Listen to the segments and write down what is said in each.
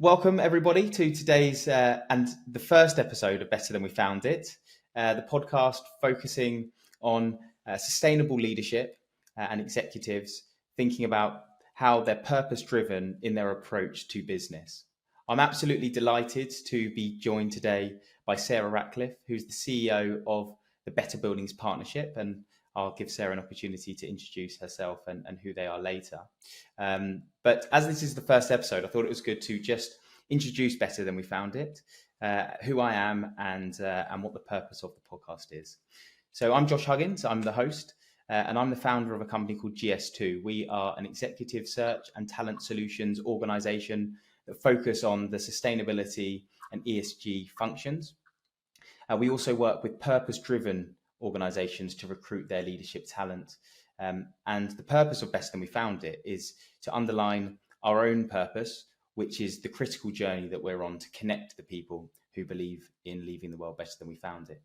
Welcome everybody to today's and the first episode of Better Than We Found It, the podcast focusing on sustainable leadership and executives thinking about how they're purpose-driven in their approach to business. I'm absolutely delighted to be joined today by Sarah Ratcliffe, who's the CEO of the Better Buildings Partnership, and I'll give Sarah an opportunity to introduce herself and who they are later. But as this is the first episode, I thought it was good to just introduce Better Than We Found It, who I am and what the purpose of the podcast is. So I'm Josh Huggins, I'm the host, and I'm the founder of a company called GS2. We are an executive search and talent solutions organization that focus on the sustainability and ESG functions. We also work with purpose-driven organizations to recruit their leadership talent. And the purpose of Better Than We Found It is to underline our own purpose, which is the critical journey that we're on to connect the people who believe in leaving the world better than we found it.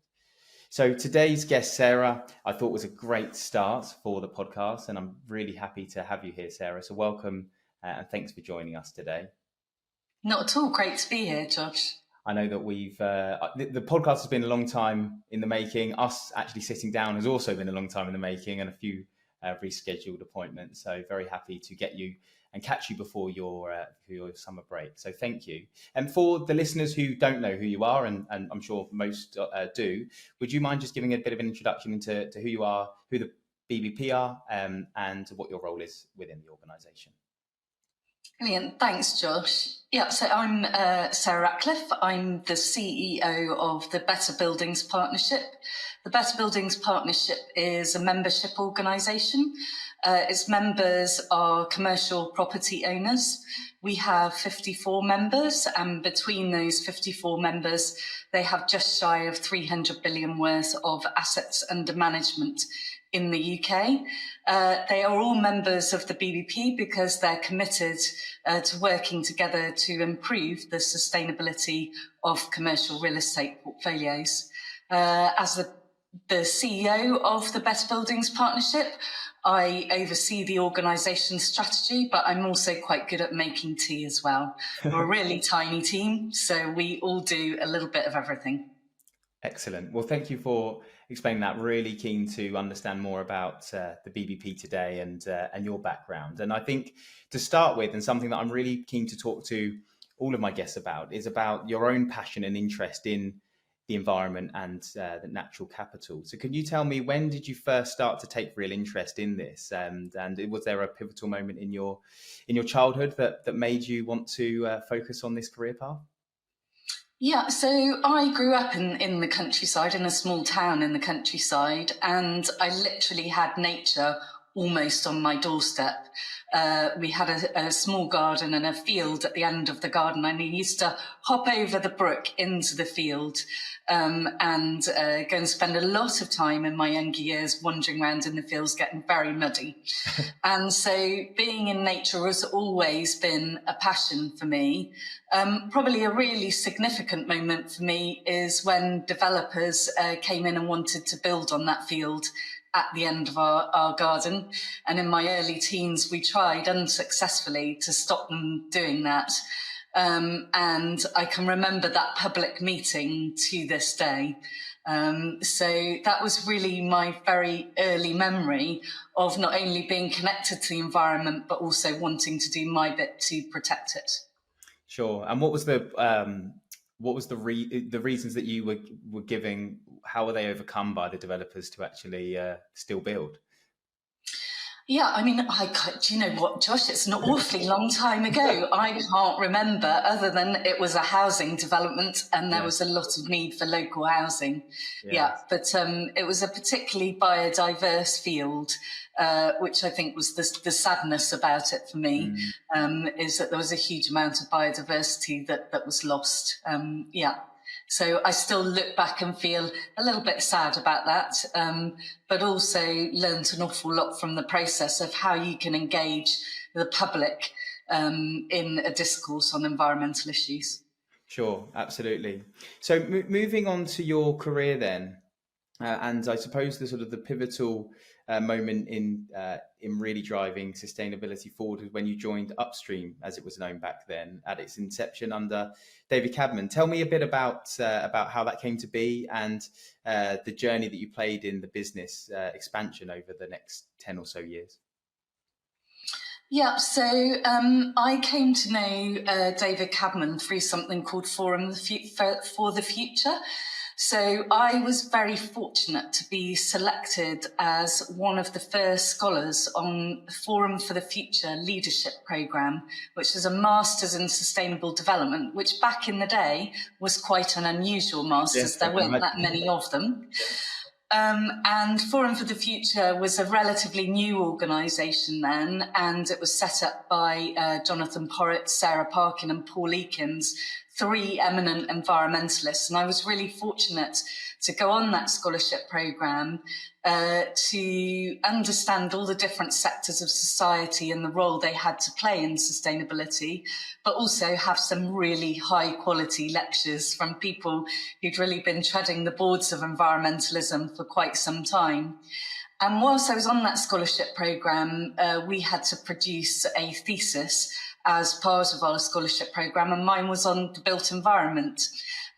So today's guest, Sarah, I thought was a great start for the podcast, and I'm really happy to have you here, Sarah. So welcome and thanks for joining us today. Not at all. Great to be here, Josh. I know that the podcast has been a long time in the making. Us actually sitting down has also been a long time in the making, and a few rescheduled appointments. So very happy to get you and catch you before your summer break. So thank you. And for the listeners who don't know who you are, and I'm sure most do, would you mind just giving a bit of an introduction into who you are, who the BBP are, and what your role is within the organisation? Brilliant. Thanks, Josh. Yeah, so I'm Sarah Ratcliffe. I'm the CEO of the Better Buildings Partnership. The Better Buildings Partnership is a membership organisation. Its members are commercial property owners. We have 54 members, and between those 54 members, they have just shy of 300 billion worth of assets under management in the UK. They are all members of the BBP because they're committed to working together to improve the sustainability of commercial real estate portfolios. As the CEO of the Better Buildings Partnership, I oversee the organisation's strategy, but I'm also quite good at making tea as well. We're a really tiny team, so we all do a little bit of everything. Excellent. Well, thank you for explaining that. Really keen to understand more about the BBP today and your background. And I think to start with, and something that I'm really keen to talk to all of my guests about, is about your own passion and interest in the environment and the natural capital. So can you tell me, when did you first start to take real interest in this? And was there a pivotal moment in your childhood that made you want to focus on this career path? Yeah, so I grew up in the countryside, in a small town in the countryside, and I literally had nature almost on my doorstep. We had a small garden and a field at the end of the garden, and I used to hop over the brook into the field and go and spend a lot of time in my younger years wandering around in the fields, getting very muddy. And so being in nature has always been a passion for me. Probably a really significant moment for me is when developers came in and wanted to build on that field at the end of our garden. And in my early teens, we tried unsuccessfully to stop them doing that. And I can remember that public meeting to this day. So that was really my very early memory of not only being connected to the environment, but also wanting to do my bit to protect it. Sure. And what was the reasons that you were giving? How were they overcome by the developers to actually still build? Yeah, I mean, do you know what, Josh? It's an awfully long time ago. I can't remember, other than it was a housing development and there was a lot of need for local housing. Yeah, but it was a particularly biodiverse field, which I think was the sadness about it for me, is that there was a huge amount of biodiversity that was lost. So I still look back and feel a little bit sad about that, but also learned an awful lot from the process of how you can engage the public in a discourse on environmental issues. Sure, absolutely. So moving on to your career then, and I suppose the pivotal moment in really driving sustainability forward was when you joined Upstream, as it was known back then, at its inception under David Cadman. Tell me a bit about how that came to be and the journey that you played in the business expansion over the next 10 or so years. Yeah, so I came to know David Cadman through something called Forum for the Future. So I was very fortunate to be selected as one of the first scholars on the Forum for the Future leadership programme, which is a Masters in Sustainable Development, which back in the day was quite an unusual Masters. Yes, there weren't that many of them. And Forum for the Future was a relatively new organisation then, and it was set up by Jonathan Porritt, Sarah Parkin and Paul Eakins, three eminent environmentalists. And I was really fortunate to go on that scholarship programme to understand all the different sectors of society and the role they had to play in sustainability, but also have some really high quality lectures from people who'd really been treading the boards of environmentalism for quite some time. And whilst I was on that scholarship programme, we had to produce a thesis as part of our scholarship programme, and mine was on the built environment.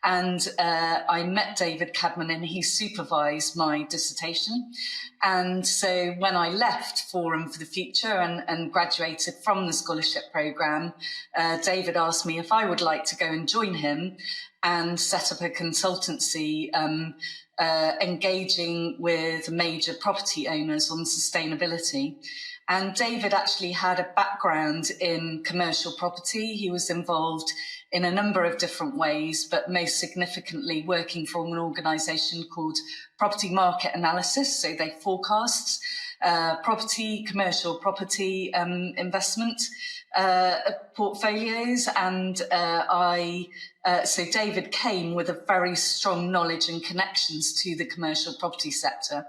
And I met David Cadman and he supervised my dissertation. And so when I left Forum for the Future and graduated from the scholarship programme, David asked me if I would like to go and join him and set up a consultancy engaging with major property owners on sustainability. And David actually had a background in commercial property. He was involved in a number of different ways, but most significantly working for an organisation called Property Market Analysis. So they forecast commercial property investment portfolios. And so David came with a very strong knowledge and connections to the commercial property sector.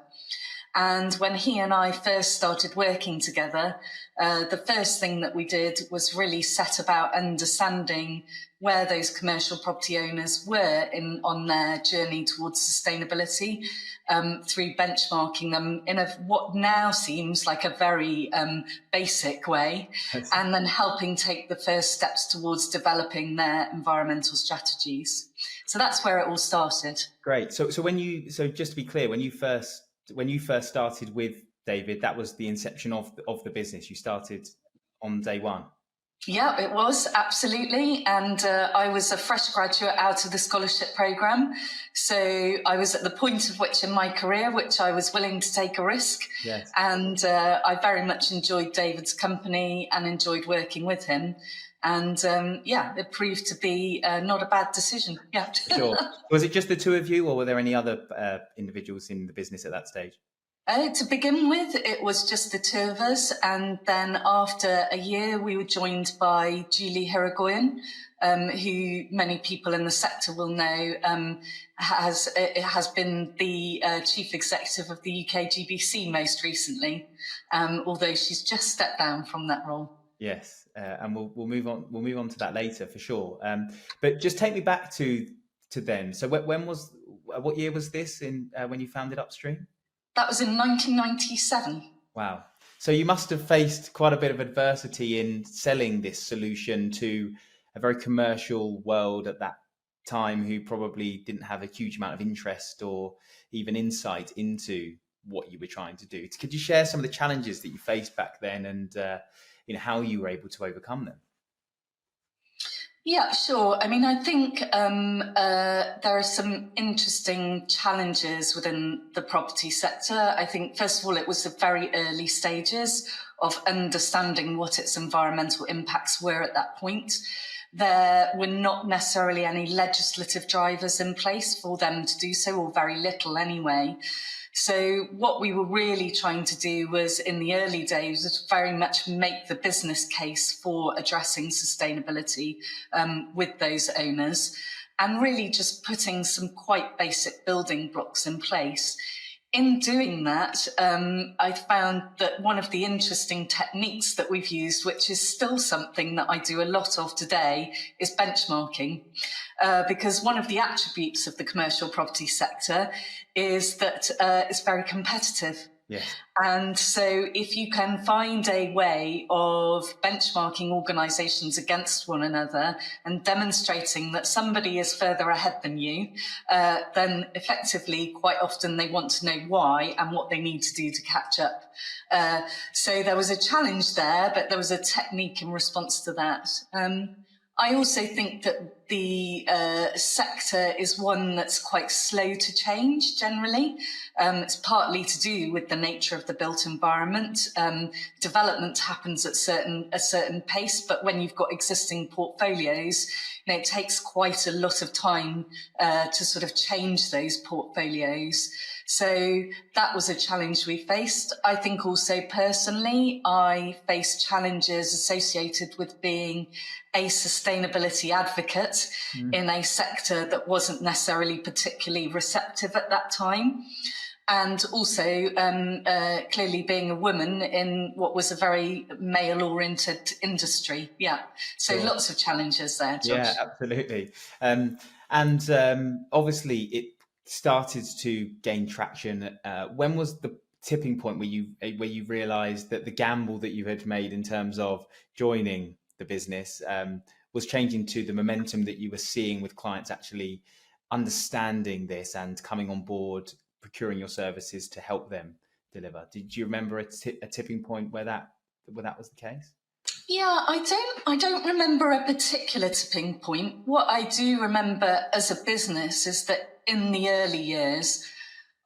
And when he and I first started working together, the first thing that we did was really set about understanding where those commercial property owners were on their journey towards sustainability, through benchmarking them in what now seems like a very basic way, and then helping take the first steps towards developing their environmental strategies. So that's where it all started. Great. So just to be clear, when you first started with David, that was the inception of the business. You started on day one. Yeah, it was, absolutely. And I was a fresh graduate out of the scholarship programme. So I was at the point of which in my career, which I was willing to take a risk. Yes. And I very much enjoyed David's company and enjoyed working with him. And it proved to be not a bad decision. Yeah. Sure. Was it just the two of you, or were there any other individuals in the business at that stage? To begin with, it was just the two of us. And then after a year, we were joined by Julie Hirigoyen, who many people in the sector will know has been the chief executive of the UK GBC most recently, although she's just stepped down from that role. Yes, and we'll move on. We'll move on to that later for sure. But just take me back to then. So what year was this in when you founded Upstream? That was in 1997. Wow. So you must have faced quite a bit of adversity in selling this solution to a very commercial world at that time, who probably didn't have a huge amount of interest or even insight into what you were trying to do. Could you share some of the challenges that you faced back then, and how you were able to overcome them? Yeah, sure. I mean, I think there are some interesting challenges within the property sector. I think, first of all, it was the very early stages of understanding what its environmental impacts were at that point. There were not necessarily any legislative drivers in place for them to do so, or very little anyway. So what we were really trying to do was, in the early days, was very much make the business case for addressing sustainability with those owners, and really just putting some quite basic building blocks in place. In doing that, I found that one of the interesting techniques that we've used, which is still something that I do a lot of today, is benchmarking. Because one of the attributes of the commercial property sector is that it's very competitive. Yes. And so if you can find a way of benchmarking organizations against one another and demonstrating that somebody is further ahead than you, then effectively quite often they want to know why and what they need to do to catch up. So there was a challenge there, but there was a technique in response to that. I also think that the sector is one that's quite slow to change generally. It's partly to do with the nature of the built environment. Development happens at a certain pace, but when you've got existing portfolios, it takes quite a lot of time to sort of change those portfolios. So that was a challenge we faced. I think also personally, I faced challenges associated with being a sustainability advocate in a sector that wasn't necessarily particularly receptive at that time. And also clearly being a woman in what was a very male-oriented industry. Yeah, so Sure. lots of challenges there, Josh. Yeah, absolutely. Obviously it started to gain traction. When was the tipping point where you realized that the gamble that you had made in terms of joining the business was changing to the momentum that you were seeing with clients actually understanding this and coming on board, procuring your services to help them deliver? Did you remember a tipping point where that was the case? Yeah, I don't remember a particular tipping point. What I do remember as a business is that in the early years,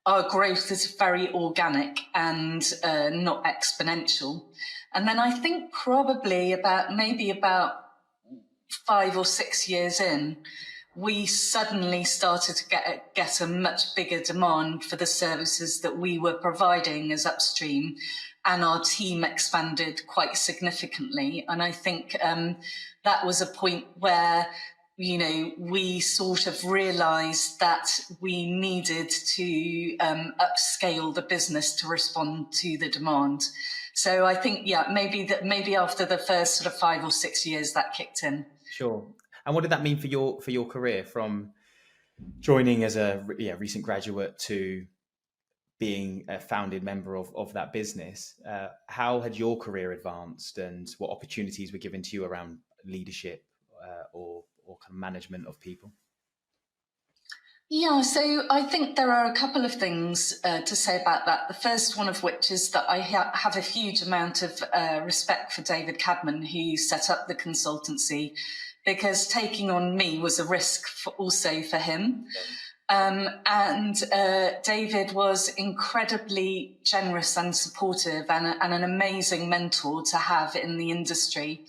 our growth is very organic and not exponential. And then I think probably about 5 or 6 years in, we suddenly started to get a much bigger demand for the services that we were providing as upstream, and our team expanded quite significantly. And I think that was a point where, you know, we sort of realized that we needed to upscale the business to respond to the demand. So I think, yeah, maybe after the first sort of 5 or 6 years that kicked in. Sure. And what did that mean for your career, from joining as a recent graduate to being a founded member of that business? How had your career advanced, and what opportunities were given to you around leadership or kind of management of people? Yeah, so I think there are a couple of things to say about that. The first one of which is that I have a huge amount of respect for David Cadman, who set up the consultancy, because taking on me was a risk also for him. David was incredibly generous and supportive, and an amazing mentor to have in the industry,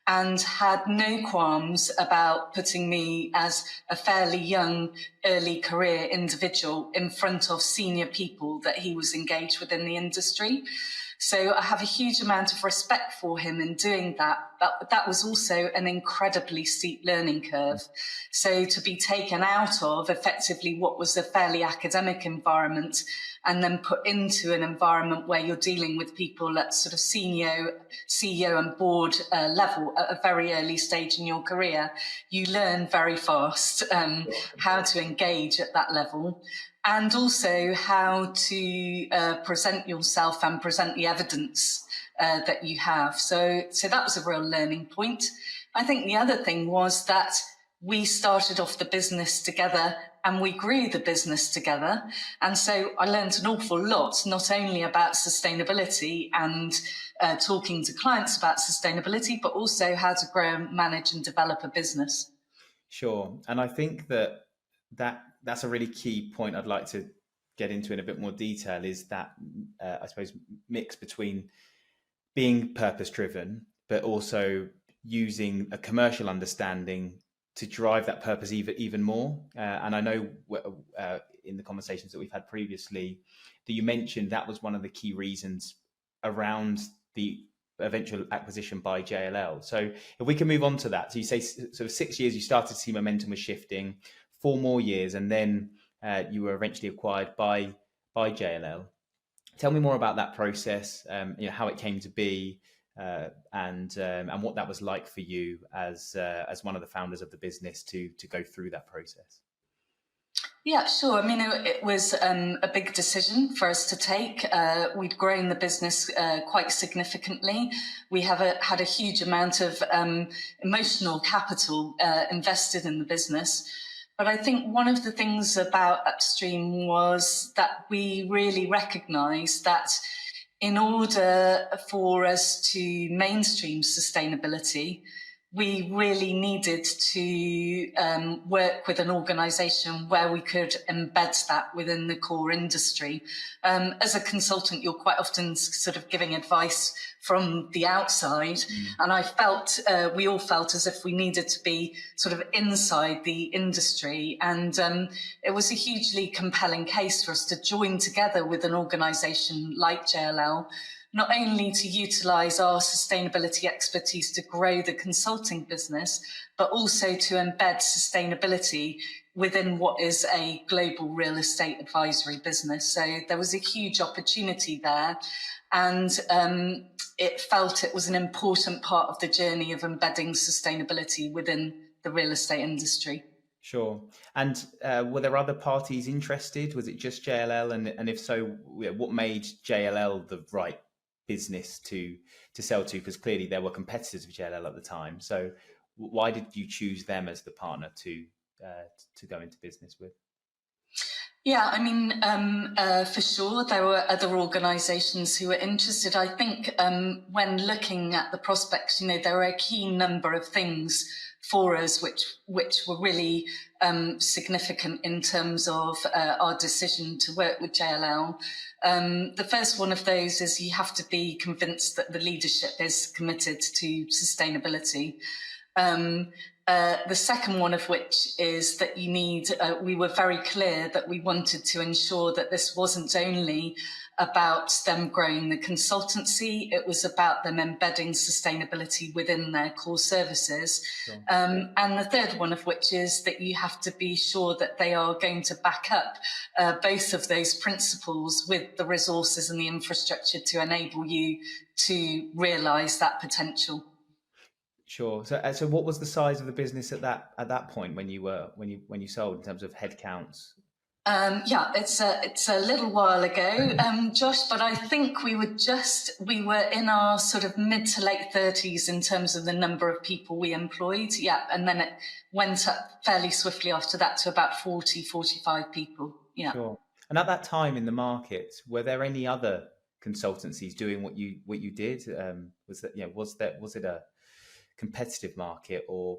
and had no qualms about putting me as a fairly young, early career individual in front of senior people that he was engaged with in the industry. So I have a huge amount of respect for him in doing that. But that was also an incredibly steep learning curve. So to be taken out of effectively what was a fairly academic environment and then put into an environment where you're dealing with people at sort of CEO and board level at a very early stage in your career, you learn very fast how to engage at that level, and also how to present yourself and present the evidence that you have. So that was a real learning point. I think the other thing was that we started off the business together and we grew the business together. And so I learned an awful lot, not only about sustainability and talking to clients about sustainability, but also how to grow, manage and develop a business. Sure. And I think that's a really key point I'd like to get into in a bit more detail, is that, I suppose, mix between being purpose driven, but also using a commercial understanding to drive that purpose even more. And I know in the conversations that we've had previously that you mentioned that was one of the key reasons around the eventual acquisition by JLL. So if we can move on to that. So you say sort of 6 years, you started to see momentum was shifting, 4 more years, and then you were eventually acquired by JLL. Tell me more about that process, how it came to be, and what that was like for you as one of the founders of the business to go through that process. Yeah, sure. I mean, it was a big decision for us to take. We'd grown the business quite significantly. We had a huge amount of emotional capital invested in the business. But I think one of the things about Upstream was that we really recognised that in order for us to mainstream sustainability, we really needed to work with an organisation where we could embed that within the core industry. As a consultant, you're quite often sort of giving advice from the outside, and I felt, we all felt as if we needed to be sort of inside the industry, and it was a hugely compelling case for us to join together with an organisation like JLL, not only to utilise our sustainability expertise to grow the consulting business, but also to embed sustainability within what is a global real estate advisory business. So there was a huge opportunity there, and it felt it was an important part of the journey of embedding sustainability within the real estate industry. Sure. And were there other parties interested? Was it just JLL? And if so, what made JLL the right business to sell to? Because clearly there were competitors of JLL at the time. So why did you choose them as the partner to go into business with? Yeah, I mean, for sure, there were other organisations who were interested. I think when looking at the prospects, you know, there were a key number of things for us which were really significant in terms of our decision to work with JLL. The first one of those is you have to be convinced that the leadership is committed to sustainability. The second one of which is that you need, we were very clear that we wanted to ensure that this wasn't only about them growing the consultancy, it was about them embedding sustainability within their core services. Sure. And the third one of which is that you have to be sure that they are going to back up both of those principles with the resources and the infrastructure to enable you to realise that potential. Sure. So what was the size of the business at that point when you sold in terms of headcounts? Yeah, it's a little while ago, Josh, but I think we were in our sort of mid to late 30s in terms of the number of people we employed. Yeah. And then it went up fairly swiftly after that to about 40, 45 people. Yeah. Sure. And at that time in the market, were there any other consultancies doing what you did? Was it a competitive market, or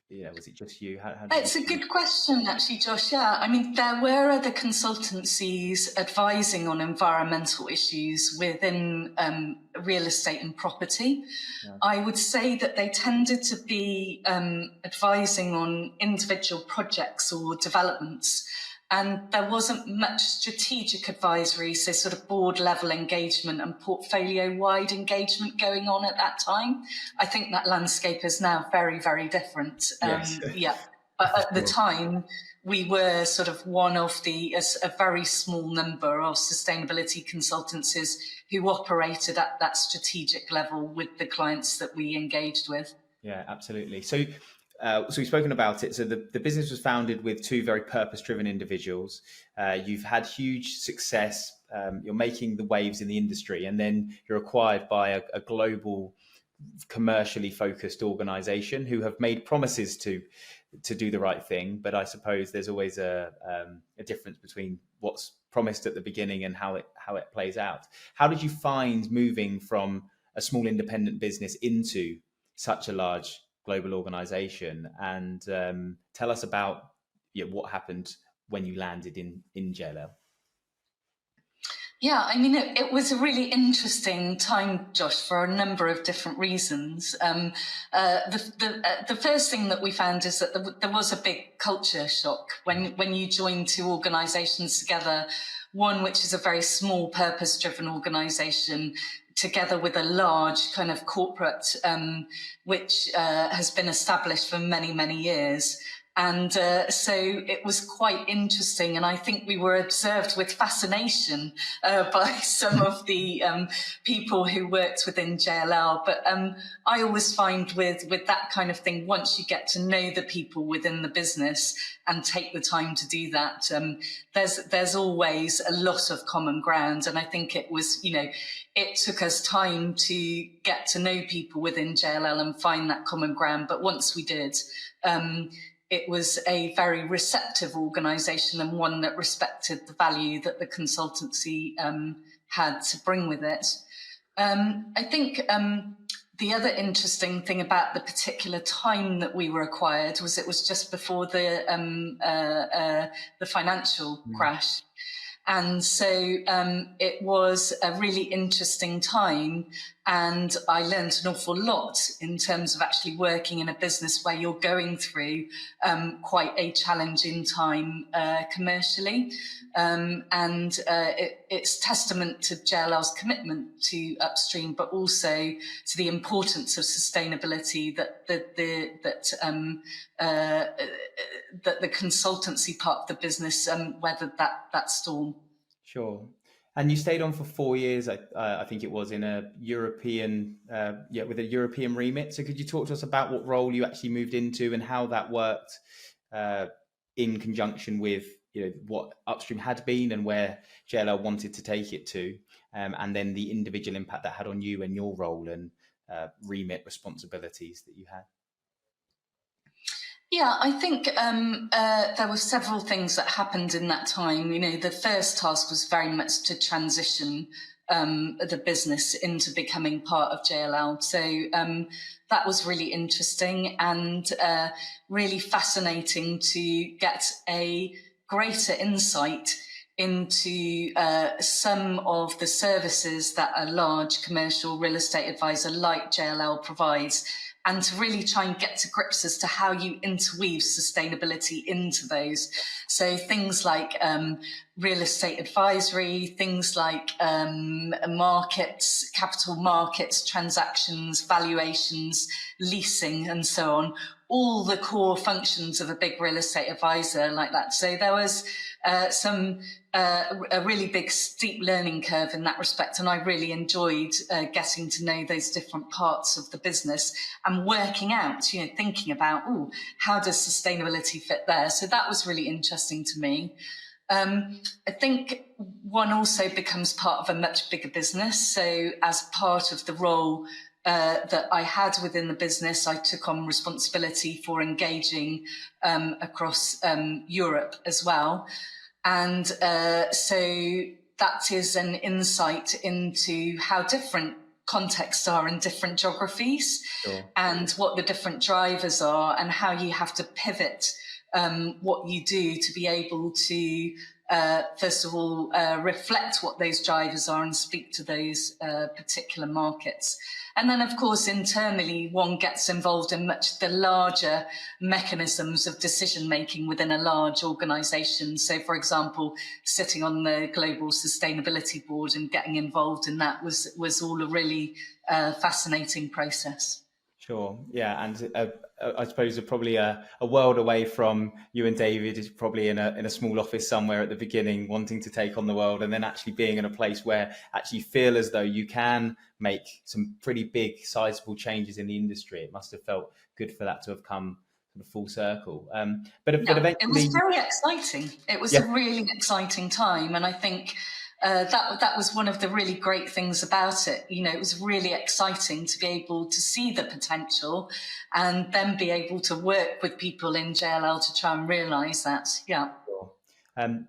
was it just you? It's a good question, actually, Josh. Yeah, I mean, there were other consultancies advising on environmental issues within real estate and property. Yeah. I would say that they tended to be advising on individual projects or developments. And there wasn't much strategic advisory, so sort of board level engagement and portfolio wide engagement going on at that time. I think that landscape is now very, very different. Yes. Yeah, but at the time, we were sort of one of a very small number of sustainability consultancies who operated at that strategic level with the clients that we engaged with. Yeah, absolutely. So we've spoken about it. So the business was founded with two very purpose-driven individuals. You've had huge success. You're making the waves in the industry, and then you're acquired by a global, commercially focused organization who have made promises to do the right thing. But I suppose there's always a difference between what's promised at the beginning and how it plays out. How did you find moving from a small independent business into such a large global organization? And tell us about what happened when you landed in JLL. Yeah, I mean, it was a really interesting time, Josh, for a number of different reasons. The first thing that we found is that there was a big culture shock when you join two organizations together, one which is a very small purpose-driven organization, together with a large kind of corporate, which has been established for many, many years. And so it was quite interesting. And I think we were observed with fascination by some of the people who worked within JLL. But I always find with that kind of thing, once you get to know the people within the business and take the time to do that, there's always a lot of common ground. And I think it was, it took us time to get to know people within JLL and find that common ground. But once we did, it was a very receptive organisation and one that respected the value that the consultancy had to bring with it. I think the other interesting thing about the particular time that we were acquired was it was just before the financial crash. And so it was a really interesting time, and I learned an awful lot in terms of actually working in a business where you're going through quite a challenging time commercially. It's testament to JLL's commitment to upstream, but also to the importance of sustainability that the consultancy part of the business weathered that storm. Sure. And you stayed on for 4 years, I think it was, in a European, with a European remit. So could you talk to us about what role you actually moved into and how that worked in conjunction with what upstream had been and where JLL wanted to take it to, and then the individual impact that had on you and your role and remit responsibilities that you had? Yeah, I think there were several things that happened in that time. The first task was very much to transition the business into becoming part of JLL. So that was really interesting and really fascinating to get a greater insight into some of the services that a large commercial real estate advisor like JLL provides, and to really try and get to grips as to how you interweave sustainability into those. So things like real estate advisory, things like markets, capital markets, transactions, valuations, leasing, and so on. All the core functions of a big real estate advisor like that. So there was a really big steep learning curve in that respect, and I really enjoyed getting to know those different parts of the business and working out, thinking about, how does sustainability fit there? So that was really interesting to me. I think one also becomes part of a much bigger business. So as part of the role that I had within the business, I took on responsibility for engaging across Europe as well. And so that is an insight into how different contexts are in different geographies. Sure. And what the different drivers are and how you have to pivot what you do to be able to, first of all, reflect what those drivers are and speak to those particular markets. And then, of course, internally, one gets involved in much the larger mechanisms of decision-making within a large organisation. So, for example, sitting on the Global Sustainability Board and getting involved in that was all a really fascinating process. Sure. Yeah. And I suppose probably a world away from you and David is probably in a small office somewhere at the beginning, wanting to take on the world, and then actually being in a place where actually feel as though you can make some pretty big, sizable changes in the industry. It must have felt good for that to have come sort of full circle. But eventually, it was very exciting. It was a really exciting time, and I think that was one of the really great things about it. It was really exciting to be able to see the potential and then be able to work with people in JLL to try and realise that. Yeah. Sure.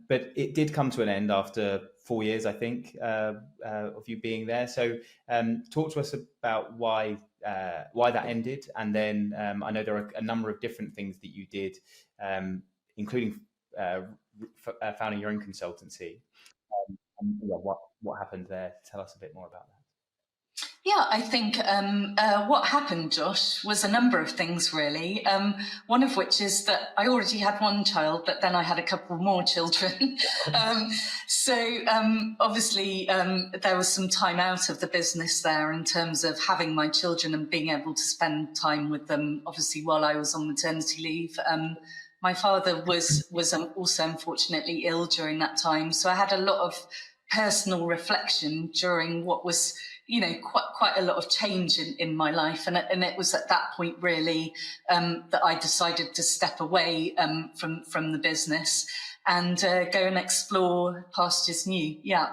But it did come to an end after 4 years, I think, of you being there. So talk to us about why that ended. And then I know there are a number of different things that you did, including founding your own consultancy. What happened there? Tell us a bit more about that. Yeah, I think what happened, Josh, was a number of things, really. One of which is that I already had one child, but then I had a couple more children. So obviously there was some time out of the business there in terms of having my children and being able to spend time with them, obviously, while I was on maternity leave. my father was also unfortunately ill during that time. So I had a lot of personal reflection during what was, quite a lot of change in my life. And it was at that point really that I decided to step away from the business and go and explore pastures new. Yeah.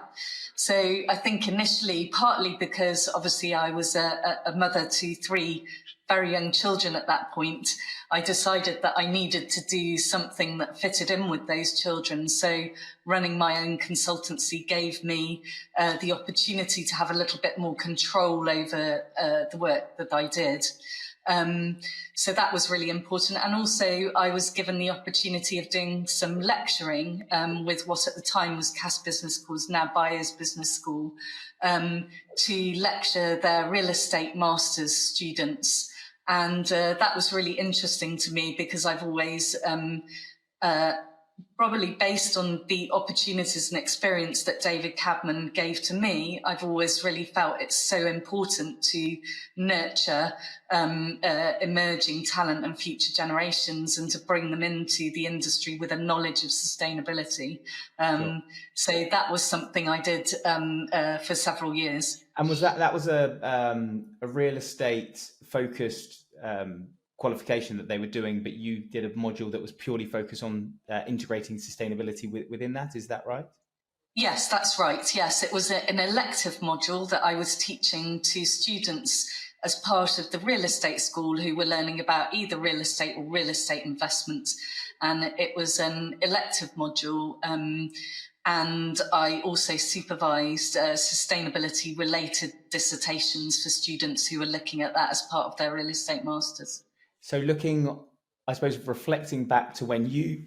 So I think initially, partly because obviously I was a mother to 3 very young children at that point, I decided that I needed to do something that fitted in with those children. So running my own consultancy gave me the opportunity to have a little bit more control over the work that I did. So that was really important. And also I was given the opportunity of doing some lecturing with what at the time was Cass Business School's, now Byers Business School, to lecture their real estate masters students. And that was really interesting to me because I've always probably based on the opportunities and experience that David Cadman gave to me, I've always really felt it's so important to nurture emerging talent and future generations and to bring them into the industry with a knowledge of sustainability. Sure. So that was something I did for several years. And was that was a real estate focused qualification that they were doing, but you did a module that was purely focused on integrating sustainability within that. Is that right? Yes, that's right. Yes, it was an elective module that I was teaching to students as part of the real estate school who were learning about either real estate or real estate investment. And it was an elective module. And I also supervised sustainability related dissertations for students who were looking at that as part of their real estate masters. So looking, I suppose, reflecting back to when you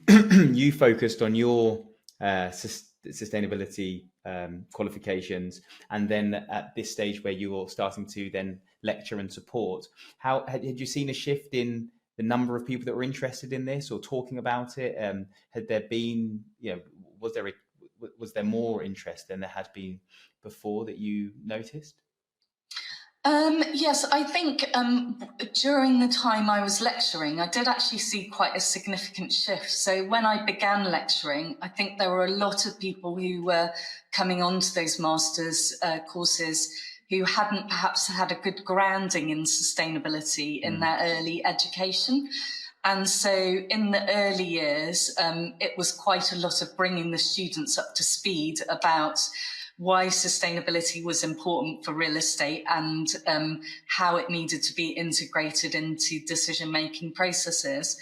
you focused on your sustainability qualifications, and then at this stage where you're starting to then lecture and support, how had you seen a shift in the number of people that were interested in this or talking about it? Had there been, was there more interest than there had been before that you noticed? Yes, I think during the time I was lecturing, I did actually see quite a significant shift. So when I began lecturing, I think there were a lot of people who were coming onto those master's courses who hadn't perhaps had a good grounding in sustainability in their early education. And so in the early years, it was quite a lot of bringing the students up to speed about why sustainability was important for real estate and how it needed to be integrated into decision-making processes.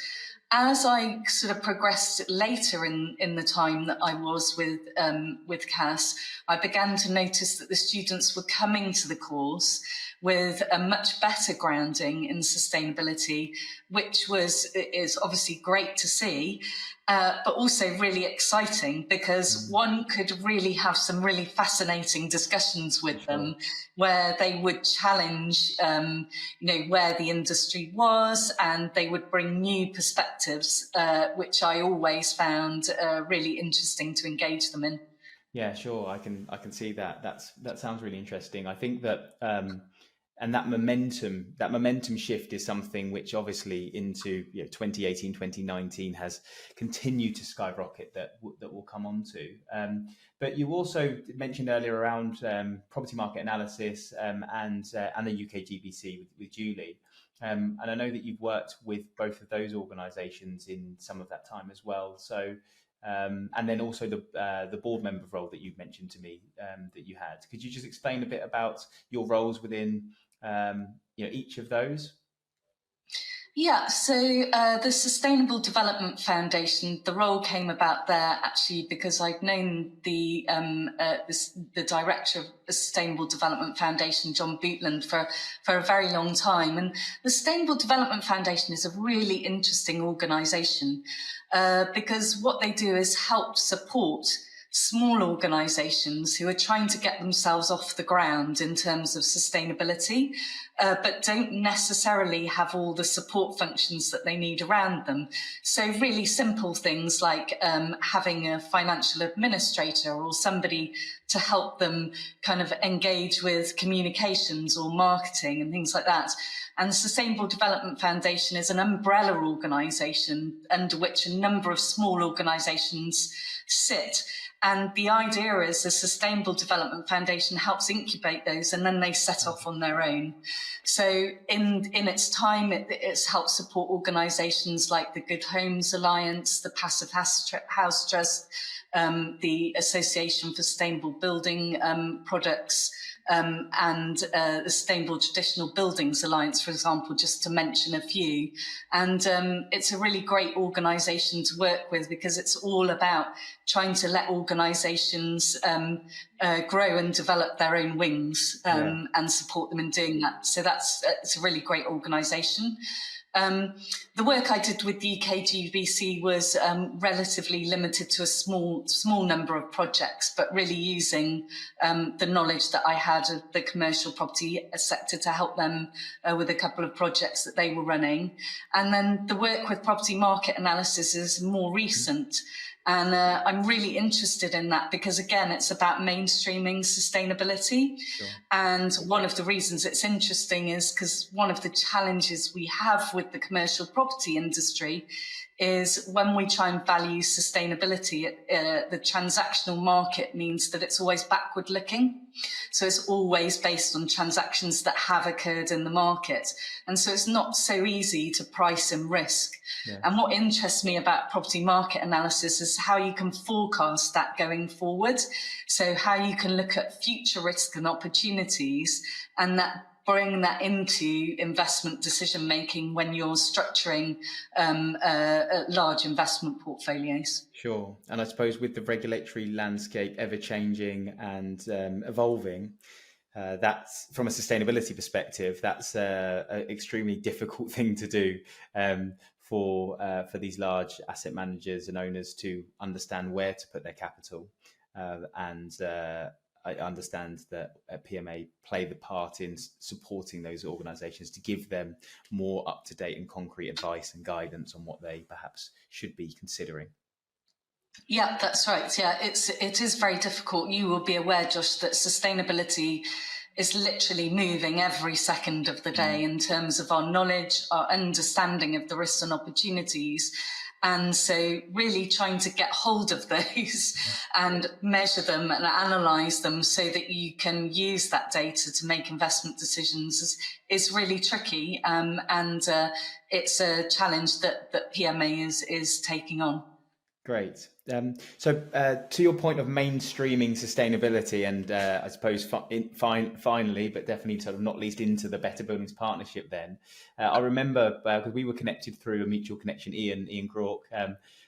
As I sort of progressed later in the time that I was with Cass, I began to notice that the students were coming to the course with a much better grounding in sustainability, which is obviously great to see, but also really exciting because one could really have some really fascinating discussions with them where they would challenge, where the industry was, and they would bring new perspectives, which I always found really interesting to engage them in. Yeah, sure. I can see that. That sounds really interesting. I think that and that momentum shift is something which obviously into 2018, 2019 has continued to skyrocket that we'll come on to. But you also mentioned earlier around property market analysis and the UK GBC with Julie. And I know that you've worked with both of those organisations in some of that time as well. So, and then also the board member role that you've mentioned to me that you had. Could you just explain a bit about your roles within each of those? Yeah, so the Sustainable Development Foundation, the role came about there actually because I'd known the director of the Sustainable Development Foundation, John Bootland, for a very long time. And the Sustainable Development Foundation is a really interesting organisation because what they do is help support small organisations who are trying to get themselves off the ground in terms of sustainability. but don't necessarily have all the support functions that they need around them. So really simple things like having a financial administrator or somebody to help them kind of engage with communications or marketing and things like that. And the Sustainable Development Foundation is an umbrella organisation under which a number of small organisations sit. And the idea is the Sustainable Development Foundation helps incubate those, and then they set off on their own. So in its time, it's helped support organisations like the Good Homes Alliance, the Passive House Trust, the Association for Sustainable Building Products, and the Sustainable Traditional Buildings Alliance, for example, just to mention a few. And it's a really great organisation to work with because it's all about trying to let organisations grow and develop their own wings and support them in doing that. So it's a really great organisation. The work I did with the UKGBC was relatively limited to a small number of projects, but really using the knowledge that I had of the commercial property sector to help them with a couple of projects that they were running. And then the work with property market analysis is more recent. And I'm really interested in that because, again, it's about mainstreaming sustainability. Sure. And one of the reasons it's interesting is because one of the challenges we have with the commercial property industry is when we try and value sustainability, the transactional market means that it's always backward looking. So it's always based on transactions that have occurred in the market. And so it's not so easy to price in risk. Yeah. And what interests me about property market analysis is how you can forecast that going forward. So how you can look at future risks and opportunities and bring that into investment decision making when you're structuring large investment portfolios. Sure. And I suppose with the regulatory landscape ever changing and evolving, that's from a sustainability perspective, that's an extremely difficult thing to do for these large asset managers and owners to understand where to put their capital. I understand that PMA play the part in supporting those organisations to give them more up-to-date and concrete advice and guidance on what they perhaps should be considering. Yeah, that's right. Yeah, it is very difficult. You will be aware, Josh, that sustainability is literally moving every second of the day in terms of our knowledge, our understanding of the risks and opportunities. And so really trying to get hold of those and measure them and analyse them so that you can use that data to make investment decisions is really tricky. And it's a challenge that PMA is taking on. Great. So to your point of mainstreaming sustainability, and I suppose finally, but definitely sort of not least into the Better Buildings Partnership then, I remember because we were connected through a mutual connection, Ian Grauck,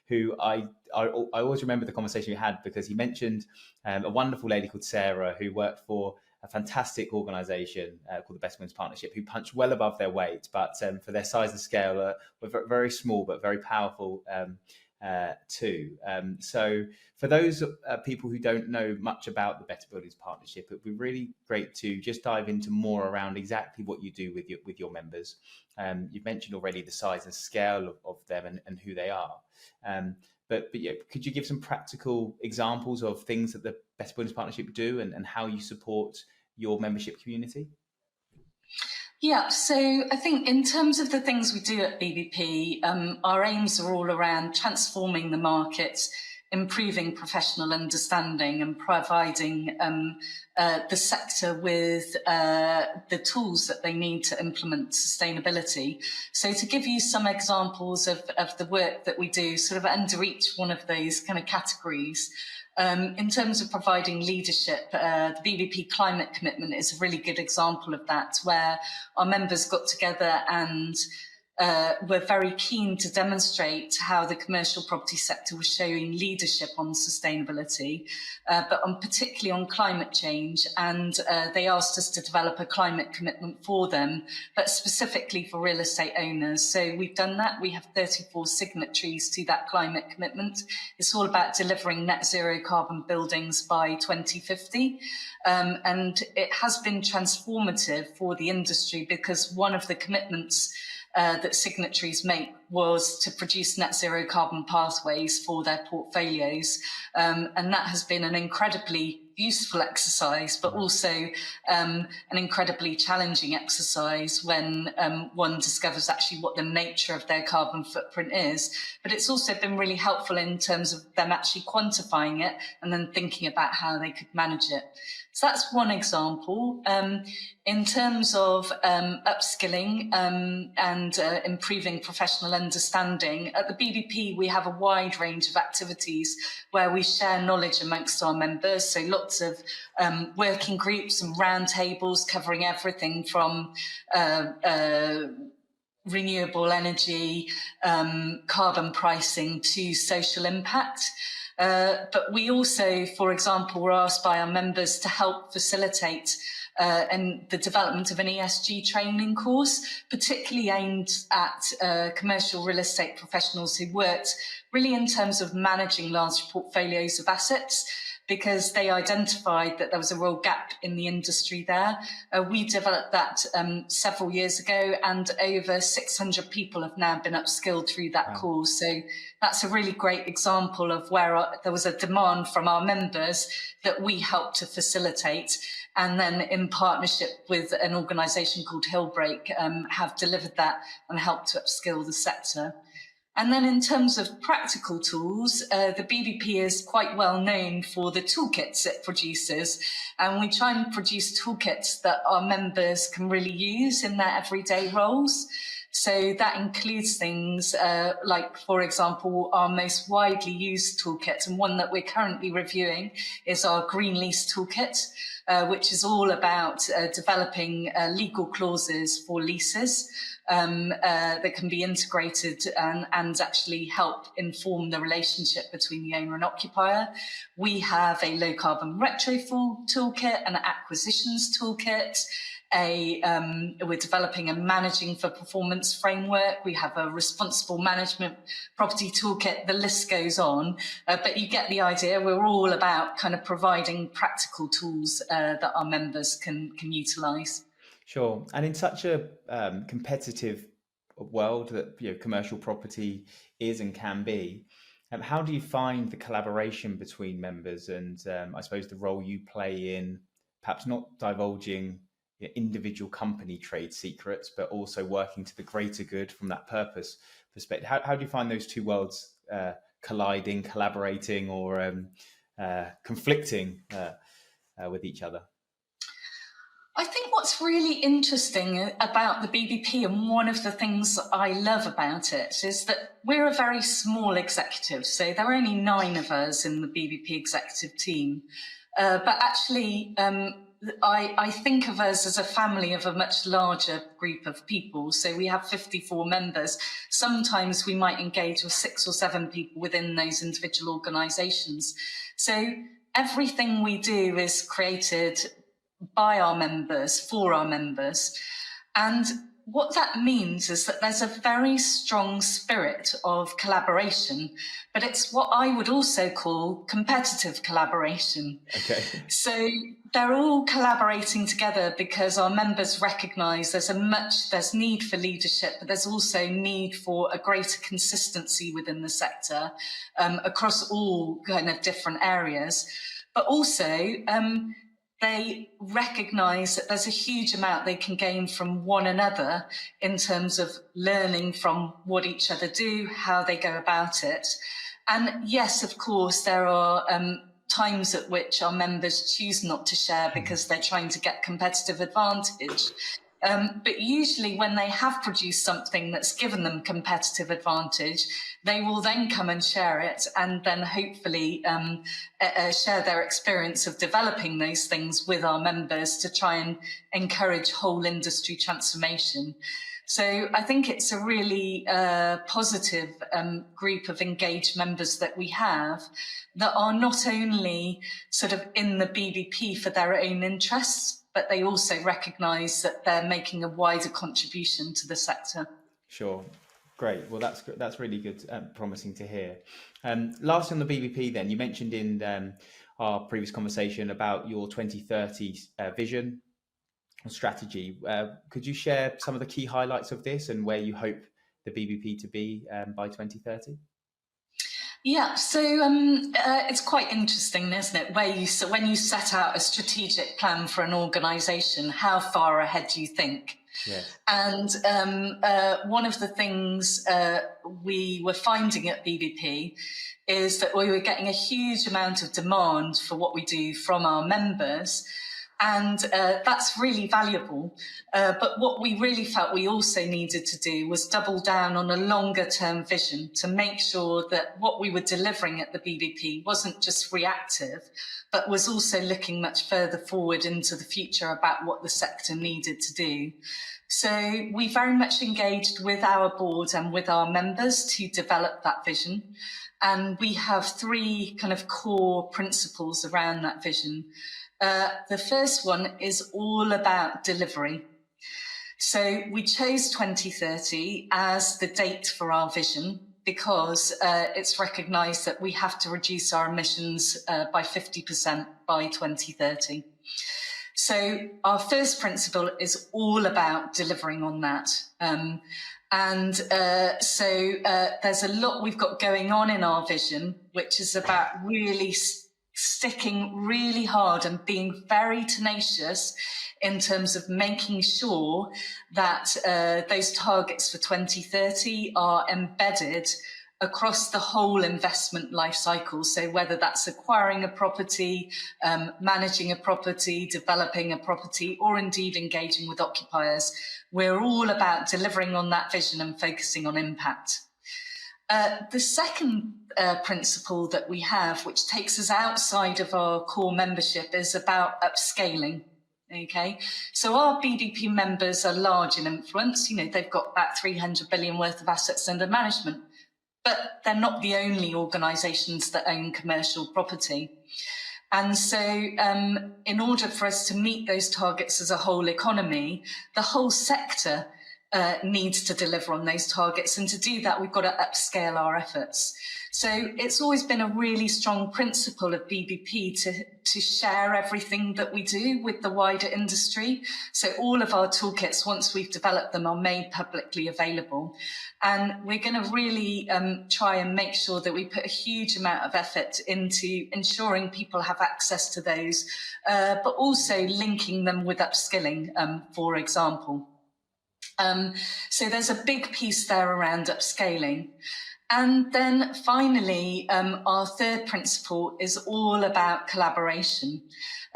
who I always remember the conversation we had because he mentioned a wonderful lady called Sarah who worked for a fantastic organisation called the Better Buildings Partnership, who punched well above their weight, but for their size and scale were very small but very powerful too. So for those people who don't know much about the Better Buildings Partnership, it would be really great to just dive into more around exactly what you do with your members. You've mentioned already the size and scale of them and who they are. But yeah, could you give some practical examples of things that the Better Buildings Partnership do and how you support your membership community? Yeah, so I think in terms of the things we do at BBP, our aims are all around transforming the market, improving professional understanding and providing the sector with the tools that they need to implement sustainability. So to give you some examples of the work that we do sort of under each one of those kind of categories, in terms of providing leadership, the BBP Climate Commitment is a really good example of that, where our members got together and were very keen to demonstrate how the commercial property sector was showing leadership on sustainability, but particularly on climate change. And they asked us to develop a climate commitment for them, but specifically for real estate owners. So we've done that. We have 34 signatories to that climate commitment. It's all about delivering net zero carbon buildings by 2050. And it has been transformative for the industry, because one of the commitments that signatories make was to produce net zero carbon pathways for their portfolios. And that has been an incredibly useful exercise, but also an incredibly challenging exercise when one discovers actually what the nature of their carbon footprint is. But it's also been really helpful in terms of them actually quantifying it and then thinking about how they could manage it. So that's one example. In terms of upskilling and improving professional understanding, at the BBP we have a wide range of activities where we share knowledge amongst our members. So lots of working groups and roundtables covering everything from renewable energy, carbon pricing to social impact. But we also, for example, were asked by our members to help facilitate the development of an ESG training course, particularly aimed at commercial real estate professionals who worked really in terms of managing large portfolios of assets, because they identified that there was a real gap in the industry there. We developed that several years ago, and over 600 people have now been upskilled through that course. So that's a really great example of where there was a demand from our members that we helped to facilitate, and then in partnership with an organisation called Hillbreak have delivered that and helped to upskill the sector. And then in terms of practical tools, the BBP is quite well known for the toolkits it produces. And we try and produce toolkits that our members can really use in their everyday roles. So that includes things like, for example, our most widely used toolkit, and one that we're currently reviewing is our Green Lease Toolkit, which is all about developing legal clauses for leases that can be integrated and actually help inform the relationship between the owner and occupier. We have a low carbon retrofit toolkit, an acquisitions toolkit. We're developing a managing for performance framework. We have a responsible management property toolkit. The list goes on, but you get the idea. We're all about kind of providing practical tools that our members can utilise. Sure. And in such a competitive world that commercial property is and can be, how do you find the collaboration between members and I suppose the role you play in perhaps not divulging individual company trade secrets, but also working to the greater good from that purpose perspective? How do you find those two worlds colliding, collaborating, or conflicting with each other? I think what's really interesting about the BBP, and one of the things I love about it, is that we're a very small executive. So there are only 9 of us in the BBP executive team. But actually, I think of us as a family of a much larger group of people. So we have 54 members. Sometimes we might engage with 6 or 7 people within those individual organisations. So everything we do is created by our members, for our members. And what that means is that there's a very strong spirit of collaboration, but it's what I would also call competitive collaboration. Okay. So they're all collaborating together because our members recognise there's need for leadership, but there's also need for a greater consistency within the sector across all kind of different areas. But also, they recognise that there's a huge amount they can gain from one another in terms of learning from what each other do, how they go about it. And yes, of course, there are times at which our members choose not to share because they're trying to get competitive advantage. But usually when they have produced something that's given them competitive advantage, they will then come and share it, and then hopefully share their experience of developing those things with our members to try and encourage whole industry transformation. So I think it's a really positive group of engaged members that we have that are not only sort of in the BBP for their own interests, but they also recognise that they're making a wider contribution to the sector. Sure. Great. Well, that's really good, promising to hear. Last on the BBP, then, you mentioned in our previous conversation about your 2030 vision and strategy. Could you share some of the key highlights of this and where you hope the BBP to be by 2030? Yeah, so it's quite interesting, isn't it? When you set out a strategic plan for an organisation, how far ahead do you think? Yes. And one of the things we were finding at BBP is that we were getting a huge amount of demand for what we do from our members. And that's really valuable. But what we really felt we also needed to do was double down on a longer term vision to make sure that what we were delivering at the BBP wasn't just reactive, but was also looking much further forward into the future about what the sector needed to do. So we very much engaged with our board and with our members to develop that vision. And we have three kind of core principles around that vision. The first one is all about delivery. So we chose 2030 as the date for our vision because it's recognised that we have to reduce our emissions by 50% by 2030. So our first principle is all about delivering on that. So there's a lot we've got going on in our vision, which is about really sticking really hard and being very tenacious in terms of making sure that those targets for 2030 are embedded across the whole investment life cycle. So whether that's acquiring a property, managing a property, developing a property, or indeed engaging with occupiers, we're all about delivering on that vision and focusing on impact. The second principle that we have, which takes us outside of our core membership, is about upscaling. Okay, so our BDP members are large in influence. You know, they've got about 300 billion worth of assets under management, but they're not the only organisations that own commercial property. And so in order for us to meet those targets as a whole economy, the whole sector needs to deliver on those targets. And to do that, we've got to upscale our efforts. So it's always been a really strong principle of BBP to share everything that we do with the wider industry. So all of our toolkits, once we've developed them, are made publicly available. And we're going to really try and make sure that we put a huge amount of effort into ensuring people have access to those, but also linking them with upskilling, for example. So there's a big piece there around upscaling. And then finally, our third principle is all about collaboration.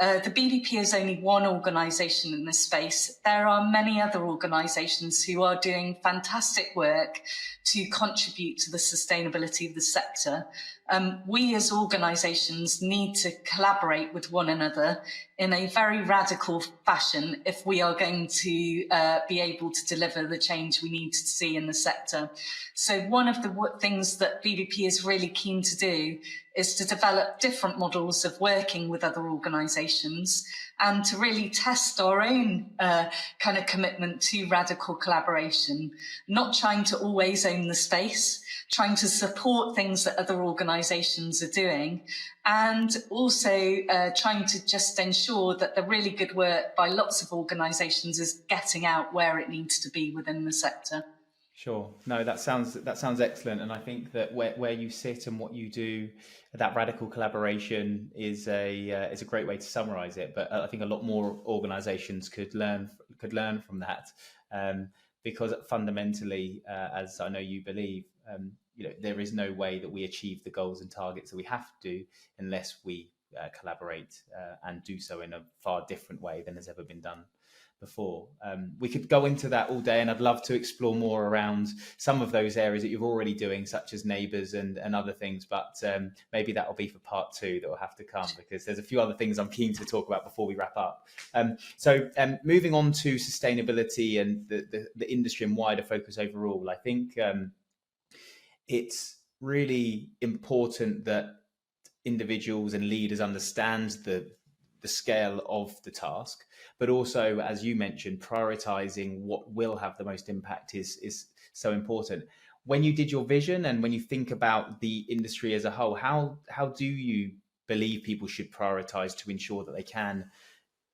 The BDP is only one organisation in this space. There are many other organisations who are doing fantastic work to contribute to the sustainability of the sector. We as organisations need to collaborate with one another in a very radical fashion if we are going to be able to deliver the change we need to see in the sector. So one of the things that BDP is really keen to do is to develop different models of working with other organisations and to really test our own kind of commitment to radical collaboration, not trying to always own the space, trying to support things that other organisations are doing, and also trying to just ensure that the really good work by lots of organisations is getting out where it needs to be within the sector. Sure. No, that sounds excellent, and I think that where you sit and what you do, that radical collaboration is a great way to summarise it. But I think a lot more organisations could learn from that, because fundamentally, as I know you believe, there is no way that we achieve the goals and targets that we have to unless we collaborate and do so in a far different way than has ever been done before. We could go into that all day, and I'd love to explore more around some of those areas that you're already doing, such as neighbours and other things. But maybe that'll be for part 2 that will have to come, because there's a few other things I'm keen to talk about before we wrap up. So moving on to sustainability and the industry and wider focus overall, I think it's really important that individuals and leaders understand the scale of the task, but also, as you mentioned, prioritizing what will have the most impact is so important. When you did your vision and when you think about the industry as a whole, how do you believe people should prioritize to ensure that they can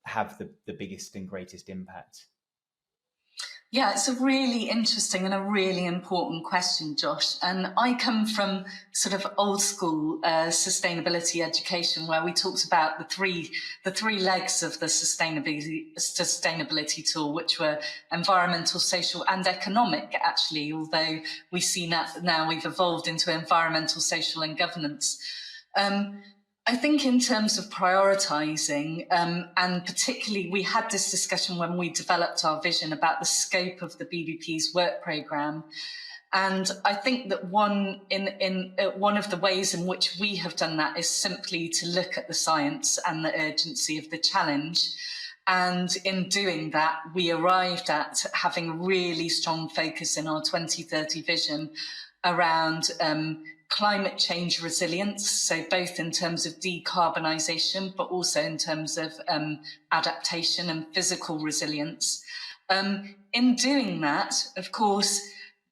have the biggest and greatest impact? Yeah, it's a really interesting and a really important question, Josh. And I come from sort of old school sustainability education, where we talked about the three legs of the sustainability tool, which were environmental, social, and economic. Actually, although we see now we've evolved into environmental, social, and governance. I think in terms of prioritising, and particularly we had this discussion when we developed our vision about the scope of the BBP's work programme. And I think that one of the ways in which we have done that is simply to look at the science and the urgency of the challenge. And in doing that, we arrived at having a really strong focus in our 2030 vision around climate change resilience, so both in terms of decarbonisation, but also in terms of adaptation and physical resilience. In doing that, of course,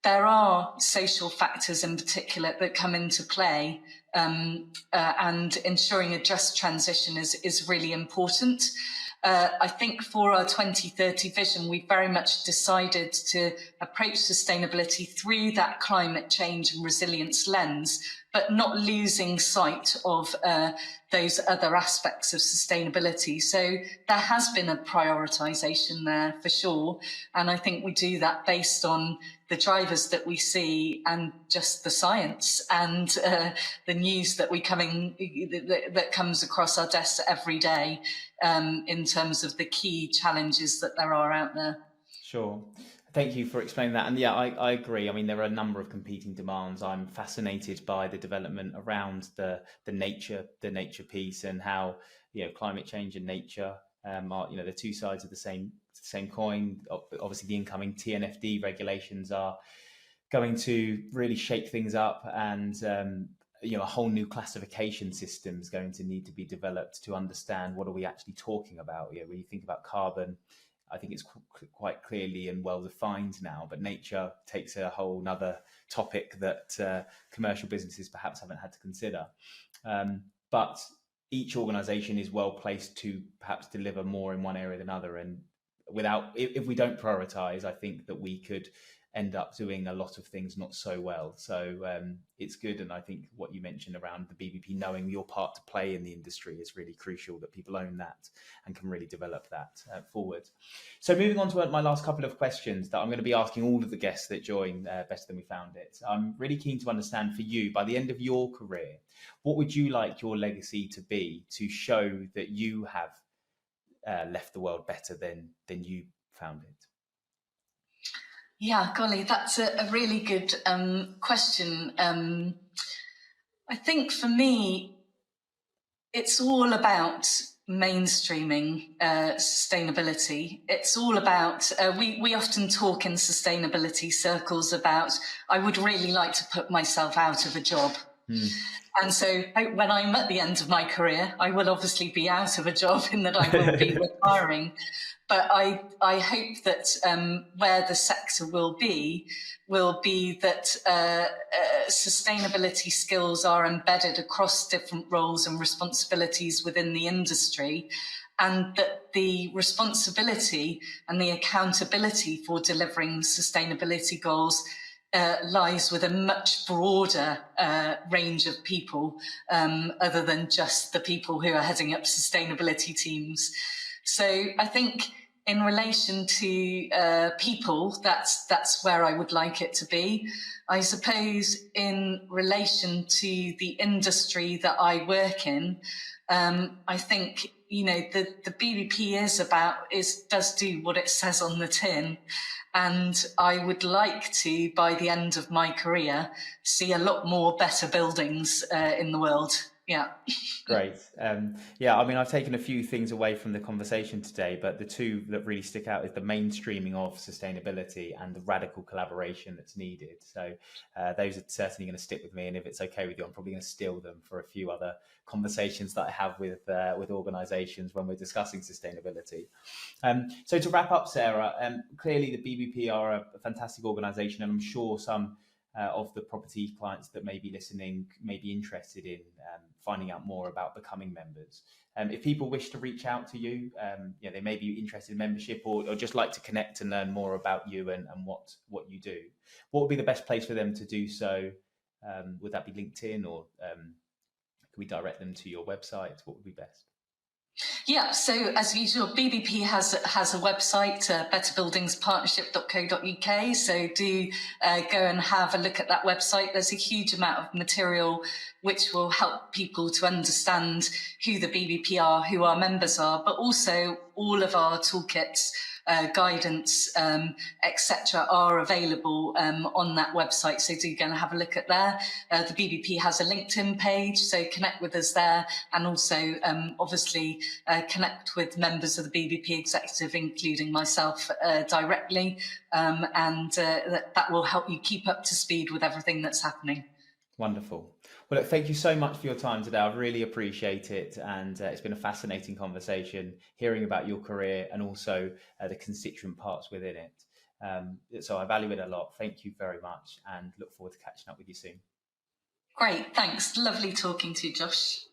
there are social factors in particular that come into play, and ensuring a just transition is really important. I think for our 2030 vision, we very much decided to approach sustainability through that climate change and resilience lens, but not losing sight of those other aspects of sustainability. So there has been a prioritisation there for sure. And I think we do that based on the drivers that we see and just the science and the news that that comes across our desks every day, in terms of the key challenges that there are out there. Sure. Thank you for explaining that. And yeah, I agree. I mean, there are a number of competing demands. I'm fascinated by the development around the nature piece, and how, climate change and nature are, the two sides of the same coin. Obviously, the incoming TNFD regulations are going to really shake things up, and a whole new classification system is going to need to be developed to understand what are we actually talking about. When you think about carbon, I think it's quite clearly and well defined now, but nature takes a whole nother topic that commercial businesses perhaps haven't had to consider. But each organisation is well placed to perhaps deliver more in one area than another. And if we don't prioritise, I think that we could end up doing a lot of things not so well. So it's good. And I think what you mentioned around the BBP knowing your part to play in the industry is really crucial, that people own that and can really develop that forward. So moving on to my last couple of questions that I'm going to be asking all of the guests that join Better Than We Found It. I'm really keen to understand, for you, by the end of your career, what would you like your legacy to be, to show that you have left the world better than you found it? Yeah, golly, that's a really good question. I think for me, it's all about mainstreaming sustainability. It's all about, we often talk in sustainability circles about, I would really like to put myself out of a job. And so when I'm at the end of my career, I will obviously be out of a job, in that I will be retiring. But I hope that where the sector will be that sustainability skills are embedded across different roles and responsibilities within the industry, and that the responsibility and the accountability for delivering sustainability goals lies with a much broader range of people, other than just the people who are heading up sustainability teams. So I think in relation to people, that's where I would like it to be. I suppose in relation to the industry that I work in, I think the BBP does do what it says on the tin. And I would like to, by the end of my career, see a lot more better buildings in the world. Yeah. Great. Yeah, I mean, I've taken a few things away from the conversation today, but the two that really stick out is the mainstreaming of sustainability and the radical collaboration that's needed. So those are certainly going to stick with me. And if it's okay with you, I'm probably going to steal them for a few other conversations that I have with organisations when we're discussing sustainability. So to wrap up, Sarah, clearly the BBP are a fantastic organisation, and I'm sure some of the property clients that may be listening may be interested in finding out more about becoming members. If people wish to reach out to you, they may be interested in membership or just like to connect and learn more about you and what you do. What would be the best place for them to do so? Would that be LinkedIn, or can we direct them to your website? What would be best? Yeah, so as usual, BBP has a website, betterbuildingspartnership.co.uk. So do go and have a look at that website. There's a huge amount of material which will help people to understand who the BBP are, who our members are, but also all of our toolkits, guidance, etc., are available on that website. So do go and have a look at there. The BBP has a LinkedIn page, so connect with us there, and also obviously connect with members of the BBP executive, including myself, directly, and that will help you keep up to speed with everything that's happening. Wonderful. Well, look, thank you so much for your time today. I really appreciate it. And it's been a fascinating conversation hearing about your career and also the constituent parts within it. So I value it a lot. Thank you very much and look forward to catching up with you soon. Great. Thanks. Lovely talking to you, Josh.